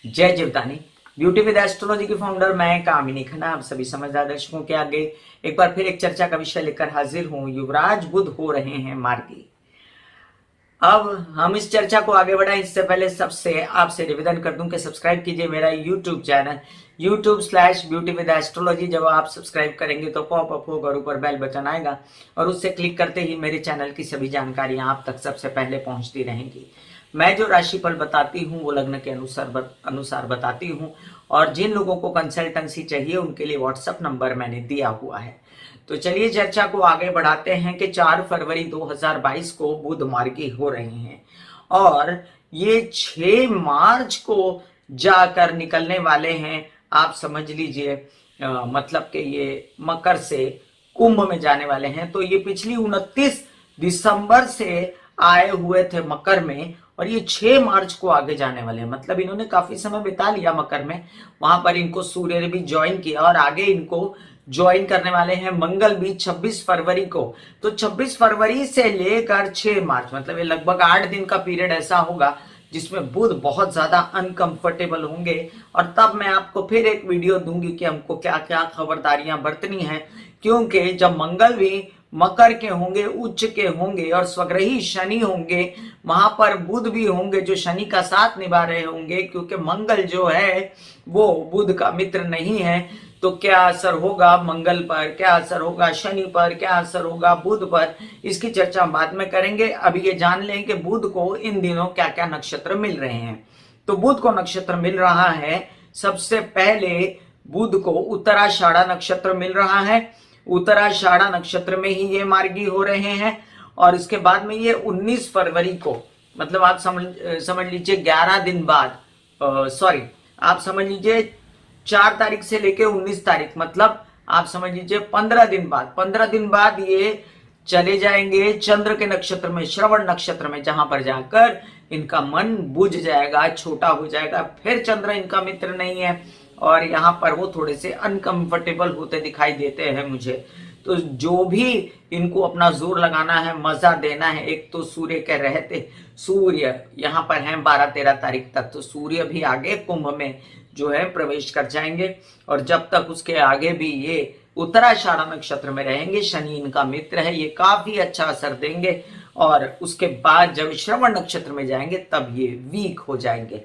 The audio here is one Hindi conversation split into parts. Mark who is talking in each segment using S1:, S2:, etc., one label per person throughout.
S1: जय जीवदानी। ब्यूटी विद एस्ट्रोलॉजी की फाउंडर मैं कामिनी खन्ना आप सभी समझदार दर्शकों के आगे एक बार फिर एक चर्चा का विषय लेकर हाजिर हूं। युवराज बुध हो रहे हैं मार्गी। अब हम इस चर्चा को आगे बढ़ाएं इससे पहले सबसे आपसे निवेदन कर दूं कि सब्सक्राइब कीजिए मेरा यूट्यूब चैनल YouTube/ब्यूटी विद एस्ट्रोलॉजी। जब आप सब्सक्राइब करेंगे तो पॉपअप होगा और ऊपर बेल बटन आएगा और उससे क्लिक करते ही मेरे चैनल की सभी जानकारियां आप तक सबसे पहले पहुंचती रहेंगी। मैं जो राशिफल बताती हूँ वो लग्न के अनुसार बताती हूँ और जिन लोगों को कंसल्टेंसी चाहिए उनके लिए व्हाट्सएप नंबर मैंने दिया हुआ है। तो चलिए चर्चा को आगे बढ़ाते हैं कि 4 फरवरी 2022 को बुध मार्गी हो रहे हैं और ये 6 मार्च को जाकर निकलने वाले हैं। आप समझ लीजिए मतलब कि ये मकर से कुंभ में जाने वाले हैं। तो ये पिछली 29 दिसंबर से आए हुए थे मकर में और ये 6 मार्च को आगे जाने वाले हैं। मतलब इन्होंने काफी समय बिता लिया मकर में, वहां पर इनको सूर्य ने भी ज्वाइन किया और आगे इनको ज्वाइन करने वाले हैं मंगल भी 26 फरवरी को। तो 26 फरवरी से लेकर 6 मार्च मतलब ये लगभग 8 दिन का पीरियड ऐसा होगा जिसमें बुध बहुत ज्यादा अनकंफर्टेबल होंगे। और तब मैं आपको फिर एक वीडियो दूंगी कि हमको क्या क्या खबरदारियां बरतनी है, क्योंकि जब मंगल भी मकर के होंगे, उच्च के होंगे और स्वग्रही शनि होंगे, वहां पर बुध भी होंगे जो शनि का साथ निभा रहे होंगे, क्योंकि मंगल जो है वो बुध का मित्र नहीं है। तो क्या असर होगा मंगल पर, क्या असर होगा शनि पर, क्या असर होगा बुध पर, इसकी चर्चा हम बाद में करेंगे। अभी ये जान लें कि बुध को इन दिनों क्या क्या नक्षत्र मिल रहे हैं। तो बुध को नक्षत्र मिल रहा है, सबसे पहले बुध को उत्तराषाढ़ा नक्षत्र मिल रहा है। उत्तराषाढ़ा नक्षत्र में ही ये मार्गी हो रहे हैं और इसके बाद में ये 19 फरवरी को, मतलब आप समझ लीजिए 11 दिन बाद, सॉरी आप समझ लीजिए 4 तारीख से लेके 19 तारीख, मतलब आप समझ लीजिए 15 दिन बाद ये चले जाएंगे चंद्र के नक्षत्र में, श्रवण नक्षत्र में, जहां पर जाकर इनका मन बुझ जाएगा, छोटा हो जाएगा। फिर चंद्र इनका मित्र नहीं है और यहाँ पर वो थोड़े से अनकंफर्टेबल होते दिखाई देते हैं मुझे। तो जो भी इनको अपना जोर लगाना है, मजा देना है, एक तो सूर्य के रहते, सूर्य यहाँ पर है 12-13 तारीख तक, तो सूर्य भी आगे कुंभ में जो है प्रवेश कर जाएंगे और जब तक उसके आगे भी ये उत्तराषाढ़ा नक्षत्र में रहेंगे, शनि इनका मित्र है, ये काफी अच्छा असर देंगे और उसके बाद जब श्रवण नक्षत्र में जाएंगे तब ये वीक हो जाएंगे।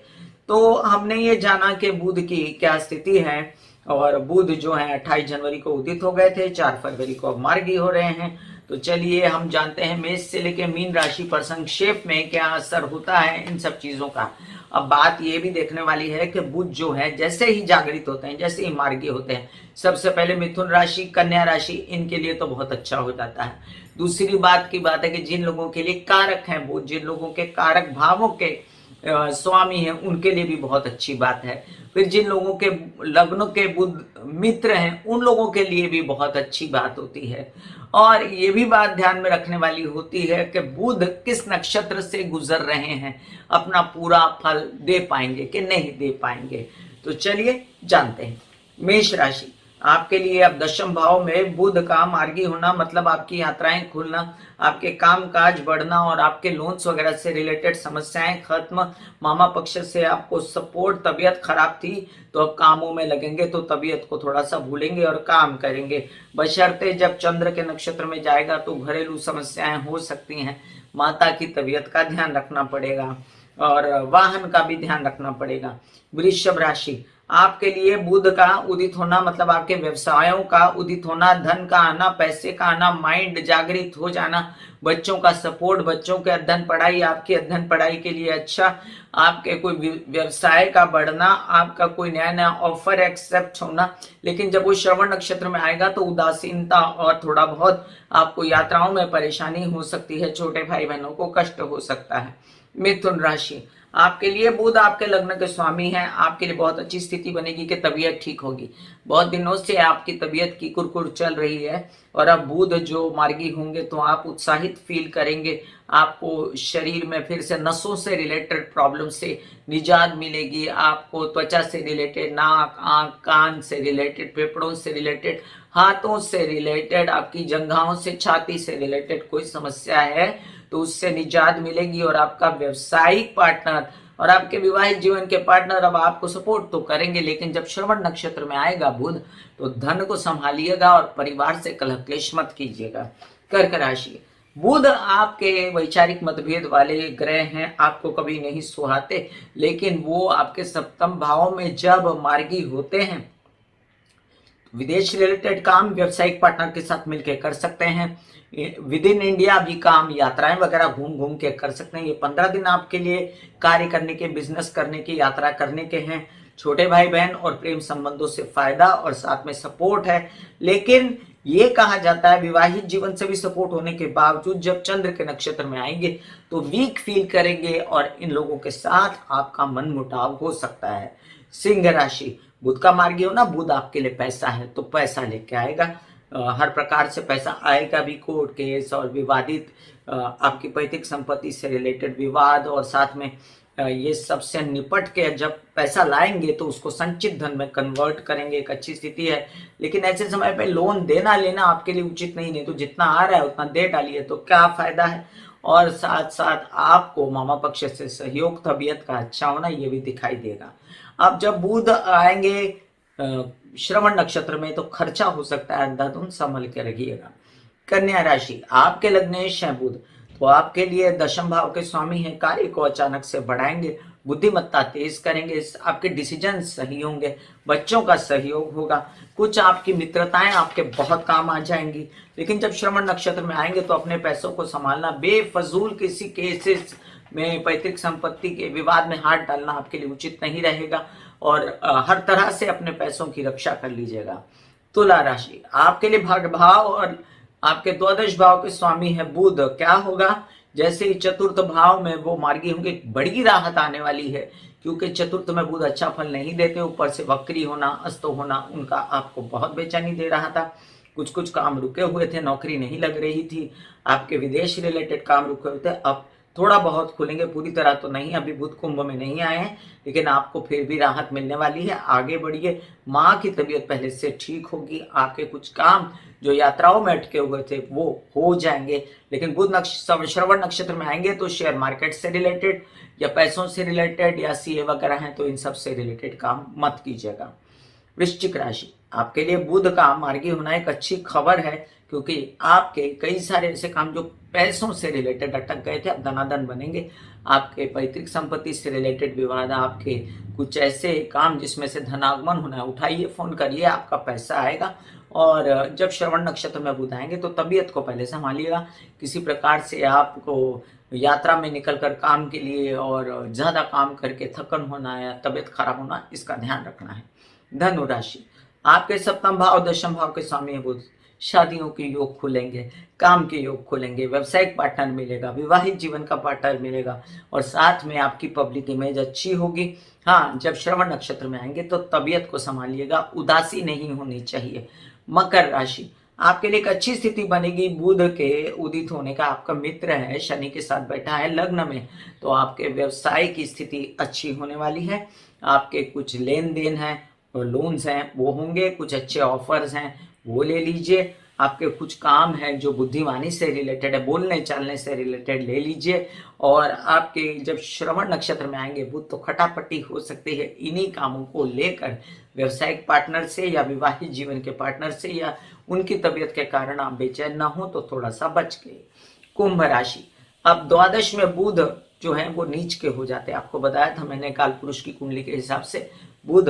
S1: तो हमने ये जाना कि बुध की क्या स्थिति है और बुध जो है 28 जनवरी को उदित हो गए थे, 4 फरवरी को अब मार्गी हो रहे हैं। तो चलिए हम जानते हैं मेष से लेके मीन राशि पर संक्षेप में क्या असर होता है इन सब चीजों का। अब बात ये भी देखने वाली है कि बुध जो है जैसे ही जागृत होते हैं, जैसे ही मार्गी होते हैं, सबसे पहले मिथुन राशि, कन्या राशि, इनके लिए तो बहुत अच्छा हो जाता है। दूसरी बात की बात है कि जिन लोगों के लिए कारक है बुध, जिन लोगों के कारक भावों के स्वामी हैं, उनके लिए भी बहुत अच्छी बात है। फिर जिन लोगों के लग्न के बुध मित्र हैं उन लोगों के लिए भी बहुत अच्छी बात होती है। और ये भी बात ध्यान में रखने वाली होती है कि बुध किस नक्षत्र से गुजर रहे हैं, अपना पूरा फल दे पाएंगे कि नहीं दे पाएंगे। तो चलिए जानते हैं। मेष राशि, आपके लिए अब 10वीं भाव में बुध का मार्गी होना मतलब आपकी यात्राएं खुलना, आपके काम काज बढ़ना और आपके लोन्स वगैरह से रिलेटेड समस्याएं खत्म, मामा पक्ष से आपको सपोर्ट, तबीयत खराब थी तो अब कामों में लगेंगे तो तबीयत को थोड़ा सा भूलेंगे और काम करेंगे। बशर्ते जब चंद्र के नक्षत्र में जाएगा तो घरेलू समस्याएं हो सकती हैं, माता की तबीयत का ध्यान रखना पड़ेगा और वाहन का भी ध्यान रखना पड़ेगा। वृषभ राशि, आपके लिए बुध का उदित होना मतलब आपके व्यवसायों का उदित होना, धन का आना, पैसे का आना, माइंड जागृत हो जाना, बच्चों का सपोर्ट, बच्चों के अध्ययन पढ़ाई, आपकी अध्ययन पढ़ाई के लिए अच्छा, आपके कोई व्यवसाय का बढ़ना, आपका कोई नया नया ऑफर एक्सेप्ट होना। लेकिन जब वो श्रवण नक्षत्र में आएगा तो उदासीनता और थोड़ा बहुत आपको यात्राओं में परेशानी हो सकती है, छोटे भाई बहनों को कष्ट हो सकता है। मिथुन राशि, आपके लिए बुध आपके लग्न के स्वामी हैं, आपके लिए बहुत अच्छी स्थिति बनेगी कि तबीयत ठीक होगी। बहुत दिनों से आपकी तबीयत की कुरकुर चल रही है और अब बुध जो मार्गी होंगे तो आप उत्साहित फील करेंगे, आपको शरीर में फिर से नसों से रिलेटेड प्रॉब्लम से निजात मिलेगी, आपको त्वचा से रिलेटेड, नाक, आंख, कान से रिलेटेड, फेफड़ों से रिलेटेड, हाथों से रिलेटेड, आपकी जंघाओं से, छाती से रिलेटेड कोई समस्या है तो उससे निजात मिलेगी और आपका व्यवसायिक पार्टनर और आपके विवाहित जीवन के पार्टनर अब आपको सपोर्ट तो करेंगे, लेकिन जब श्रवण नक्षत्र में आएगा बुध तो धन को संभालिएगा और परिवार से कलह क्लेश मत कीजिएगा। कर्क राशि, बुध आपके वैचारिक मतभेद वाले ग्रह हैं, आपको कभी नहीं सुहाते, लेकिन वो आपके सप्तम भाव में जब मार्गी होते हैं विदेश रिलेटेड काम व्यावसायिक पार्टनर के साथ मिलकर कर सकते हैं। विद इन इंडिया भी काम यात्राएं वगैरह घूम घूम के कर सकते हैं। ये 15 दिन आपके लिए कार्य करने के, बिजनेस करने की, यात्रा करने के हैं। छोटे भाई बहन और प्रेम संबंधों से फायदा और साथ में सपोर्ट है, लेकिन ये कहा जाता है विवाहित जीवन से भी सपोर्ट होने के बावजूद जब चंद्र के नक्षत्र में आएंगे तो वीक फील करेंगे और इन लोगों के साथ आपका मन मुटाव हो सकता है। सिंह राशि, बुध का मार्गी हो ना, बुध आपके लिए पैसा है तो पैसा लेके आएगा। हर प्रकार से पैसा आएगा भी, कोर्ट केस और विवादित आपकी पैतृक संपत्ति से रिलेटेड विवाद और साथ में ये सबसे निपट के जब पैसा लाएंगे तो उसको संचित धन में कन्वर्ट करेंगे, एक अच्छी स्थिति है। लेकिन ऐसे समय पे लोन देना लेना आपके लिए उचित नहीं तो जितना आ रहा है उतना दे डालिए तो क्या फायदा है। और साथ साथ आपको मामा पक्ष से सहयोग, तबीयत का अच्छा होना ये भी दिखाई देगा। अब जब बुध आएंगे श्रवण नक्षत्र में तो खर्चा हो सकता है, अंधाधुंध संभल के रखिएगा। कन्या राशि, आपके लग्नेश है बुध तो आपके लिए दशम भाव के स्वामी हैं, कार्य को अचानक से बढ़ाएंगे, बुद्धिमत्ता तेज करेंगे, आपके डिसीजन सही होंगे, बच्चों का सहयोग होगा, कुछ आपकी मित्रताएं आपके बहुत काम आ जाएंगी। लेकिन जब श्रवण नक्षत्र में आएंगे तो अपने पैसों को संभालना, बेफजूल किसी केसेस में पैतृक संपत्ति के विवाद में हाथ डालना आपके लिए उचित नहीं रहेगा और हर तरह से अपने पैसों की रक्षा कर लीजिएगा। तुला राशि, आपके लिए भाग्य भाव और आपके द्वादश भाव के स्वामी है बुध, क्या होगा जैसे ही चतुर्थ भाव में वो मार्गी होंगे बड़ी राहत आने वाली है, क्योंकि चतुर्थ में बुध अच्छा फल नहीं देते, ऊपर से वक्री होना, अस्त होना उनका आपको बहुत बेचैनी दे रहा था। कुछ काम रुके हुए थे, नौकरी नहीं लग रही थी, आपके विदेश रिलेटेड काम रुके हुए थे, अब थोड़ा बहुत खुलेंगे, पूरी तरह तो नहीं। अभी बुध कुंभ में नहीं आए हैं लेकिन आपको फिर भी राहत मिलने वाली है। आगे बढ़िए, माँ की तबीयत पहले से ठीक होगी, आपके कुछ काम जो यात्राओं में अटके हुए थे वो हो जाएंगे। लेकिन बुध श्रवण नक्षत्र में आएंगे तो शेयर मार्केट से रिलेटेड या पैसों से रिलेटेड या सीए वगैरह हैं तो इन सब से रिलेटेड काम मत कीजिएगा। वृश्चिक राशि, आपके लिए बुध का मार्गी होना एक अच्छी खबर है, क्योंकि आपके कई सारे ऐसे काम जो पैसों से रिलेटेड अटक गए थे अब धनाधन बनेंगे। आपके पैतृक संपत्ति से रिलेटेड विवाद, आपके कुछ ऐसे काम जिसमें से धनागमन होना है, उठाइए, फोन करिए, आपका पैसा आएगा। और जब श्रवण नक्षत्र में बुध आएंगे तो तबीयत को पहले संभालिएगा, किसी प्रकार से आपको यात्रा में निकलकर काम के लिए और ज्यादा काम करके थकन होना या तबीयत खराब होना, इसका ध्यान रखना है। धनु राशि, आपके सप्तम भाव दशम भाव के स्वामी बुध, शादियों के योग खुलेंगे, काम के योग खुलेंगे, व्यावसायिक पार्टनर मिलेगा, विवाहित जीवन का पार्टनर मिलेगा और साथ में आपकी पब्लिक इमेज अच्छी होगी। हाँ, जब श्रवण नक्षत्र में आएंगे तो तबीयत को संभालिएगा, उदासी नहीं होनी चाहिए। मकर राशि, आपके लिए एक अच्छी स्थिति बनेगी, बुध के उदित होने का, आपका मित्र है, शनि के साथ बैठा है लग्न में, तो आपके व्यवसाय की स्थिति अच्छी होने वाली है। आपके कुछ लेन देन है और लोन्स हैं वो होंगे, कुछ अच्छे ऑफर्स हैं वो ले लीजिए। आपके कुछ काम है जो बुद्धिमानी से रिलेटेड है, बोलने चालने से रिलेटेड, ले लीजिए। और आपके जब श्रवण नक्षत्र में आएंगे बुध तो खटापटी हो सकती है, इन्हीं कामों को लेकर व्यवसायिक पार्टनर से या विवाहित जीवन के पार्टनर से या उनकी तबीयत के कारण आप बेचैन ना हो तो थोड़ा सा बच गए। कुंभ राशि, अब द्वादश में बुध जो है वो नीच के हो जाते हैं, आपको बताया था मैंने काल पुरुष की कुंडली के हिसाब से बुध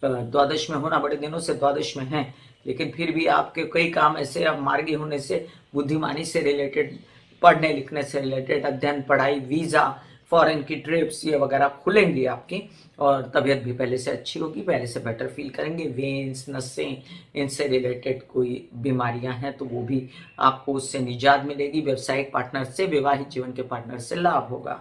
S1: द्वादश में होना, बड़े दिनों से द्वादश में है, लेकिन फिर भी आपके कई काम ऐसे अब मार्गी होने से, बुद्धिमानी से रिलेटेड, पढ़ने लिखने से रिलेटेड, अध्ययन, पढ़ाई, वीजा, फॉरेन की ट्रिप्स ये वगैरह खुलेंगी आपकी और तबीयत भी पहले से अच्छी होगी, पहले से बेटर फील करेंगे। वेन्स, नसें, इनसे रिलेटेड कोई बीमारियां हैं तो वो भी आपको उससे निजात मिलेगी। व्यवसायिक पार्टनर से, विवाहित जीवन के पार्टनर से लाभ होगा।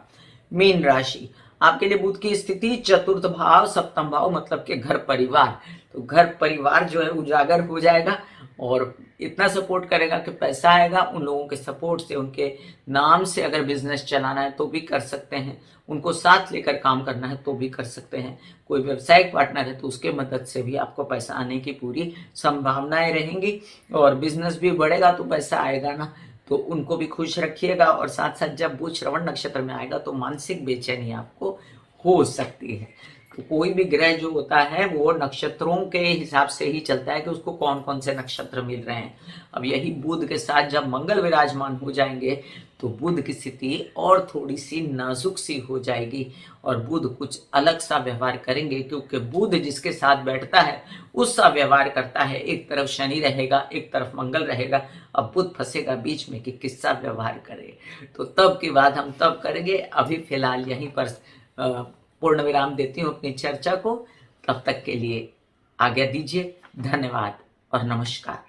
S1: मीन राशि, आपके लिए बुध की स्थिति चतुर्थ भाव सप्तम भाव मतलब के घर परिवार, तो घर परिवार जो है उजागर हो जाएगा और इतना सपोर्ट करेगा कि पैसा आएगा। उन लोगों के सपोर्ट से, उनके नाम से अगर बिजनेस चलाना है तो भी कर सकते हैं, उनको साथ लेकर काम करना है तो भी कर सकते हैं। कोई व्यवसायिक पार्टनर है तो उसके मदद से भी आपको पैसा आने की पूरी संभावनाएं रहेंगी और बिजनेस भी बढ़ेगा तो पैसा आएगा ना, तो उनको भी खुश रखिएगा। और साथ साथ जब बुध श्रवण नक्षत्र में आएगा तो मानसिक बेचैनी आपको हो सकती है। तो कोई भी ग्रह जो होता है वो नक्षत्रों के हिसाब से ही चलता है कि उसको कौन कौन से नक्षत्र मिल रहे हैं। अब यही बुध के साथ जब मंगल विराजमान हो जाएंगे तो बुध की स्थिति और थोड़ी सी नाजुक सी हो जाएगी और बुध कुछ अलग सा व्यवहार करेंगे, क्योंकि बुध जिसके साथ बैठता है उसका व्यवहार करता है। एक तरफ शनि रहेगा, एक तरफ मंगल रहेगा। अब बुध फंसेगा बीच में कि किसका व्यवहार करे। तो तब की बात हम तब करेंगे। अभी फिलहाल यहीं पर पूर्ण विराम देती हूँ अपनी चर्चा को। तब तक के लिए आज्ञा दीजिए। धन्यवाद और नमस्कार।